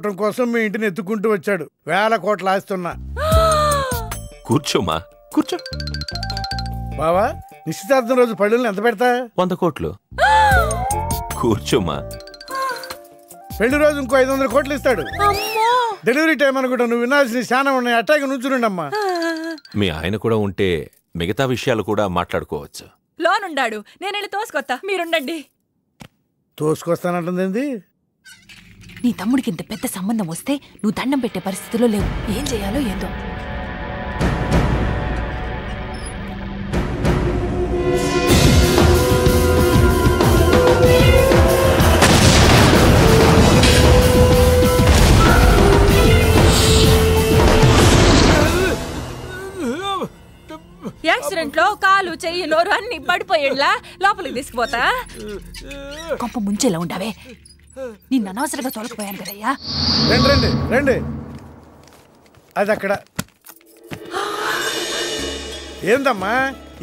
కోసం మీ ఇంటిని ఎత్తుకుంటూ వచ్చాడు. 1000 కోట్ల ఆస్తున్నా. కూర్చోమా, కూర్చో. బావా, నిశ్చితార్థం రోజు పళ్ళుల్ని ఎంత పెడతా? 100 కోట్లు. కూర్చోమా. పెళ్లి రోజు ఇంకో 500 కోట్లు ఇస్తాడు. డెలివరీ టైం అనుకుంటా. నువ్వు వినాల్సిన శానం ఉన్నాయి. అట్టాగే నుంచునుండమ్మా. మీ ఆయన కూడా ఉంటే మిగతా విషయాలు కూడా మాట్లాడుకోవచ్చు. లోనుండాడు, నేను వెళ్ళి తోసుకొత్తా, మీరుండండి. తోసుకొస్తానంటుంది. నీ తమ్ముడికి ఇంత పెద్ద సంబంధం వస్తే నువ్వు దండం పెట్టే పరిస్థితిలో లేవు. ఏం చేయాలో ఏందో. యాక్సిడెంట్ లో కాలు చెయ్యి నోరు అన్ని పడిపోయేలా లోపలికి తీసుకుపోతా. కొంప ముంచేలా ఉండవే. నిన్ను అనవసరంగా తోలకపోయాను కదయ్యా. రండి రండి రండి. అది అక్కడ. ఏందమ్మా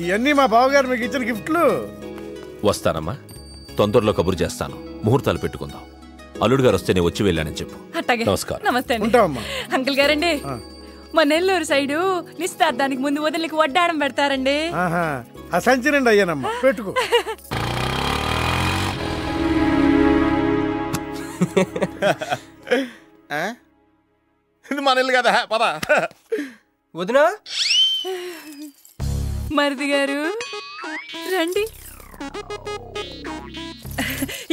ఇవన్నీ మా బావగారు మీకు ఇచ్చిన గిఫ్ట్లు? వస్తానమ్మా, తొందరలో కబురు చేస్తాను. ముహూర్తాలు పెట్టుకుందాం. అల్లుడు గారు వస్తే నేను వచ్చి వెళ్ళానని చెప్పు. అట్టాగే. నమస్కారం. నమస్తే ఉంటావమ్మా. అంకుల్ గారండి, మా నెల్లూరు సైడు నిశ్చితార్థానికి ముందు వదిలికి వడ్డాడం పెడతారండి. ఆ సంచి నిండి అయ్యానమ్మా, పెట్టుకో. ఇది మన ఇల్లు కదా, పద. వదినా, మరిది గారు రండి.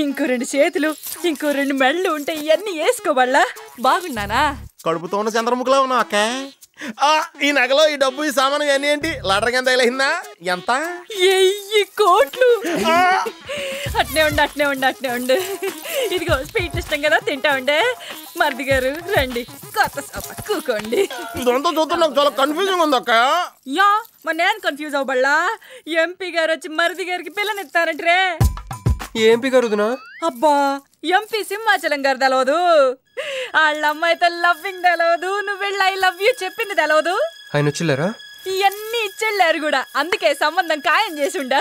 ఇంకో 2 చేతులు, ఇంకో 2 మెళ్ళు ఉంటే ఇవన్నీ వేసుకోవాలా? బాగున్నానా? కడుపుతో ఉన్న చంద్రముఖిలో ఉన్నావు అక్క. ఈ నగలో ఈ డబ్బు ఈ సామాను ఇవన్నీ ఏంటి? లాటరీ ఎంత తగిలిందా? ఎంత? 1000 కోట్లు. అట్నే ఉండు, అట్నే ఉండు, అట్నే ఉండు. ఇదిగో స్వీట్ ఇష్టం కదా, తింటా ఉండే. మరిది గారు రండి, కొత్త సోఫా కూకోండి. ఇదంతా చూస్తే నాకు చాలా కన్ఫ్యూజింగ్ ఉంది అక్క. యా, మరి నేను కన్ఫ్యూజ్ అవ్వబల్లా. ఎంపీ గారు వచ్చి మరిది గారికి పిల్లనిస్తారంటే. ఏంపి గారు వదినా? అబ్బా, ఎంపీ సింహాచలం గారు తెలవదు. వాళ్ళ అమ్మాయితో లవ్వింగ్ తెలవదు. నువ్వు వెళ్ళి ఐ లవ్ యూ చెప్పింది తెలవదు. ఆయన వచ్చిల్లారా? ఇవన్నీ ఇచ్చెళ్ళారు కూడా. అందుకే సంబంధం ఖాయం చేసి ఉండా.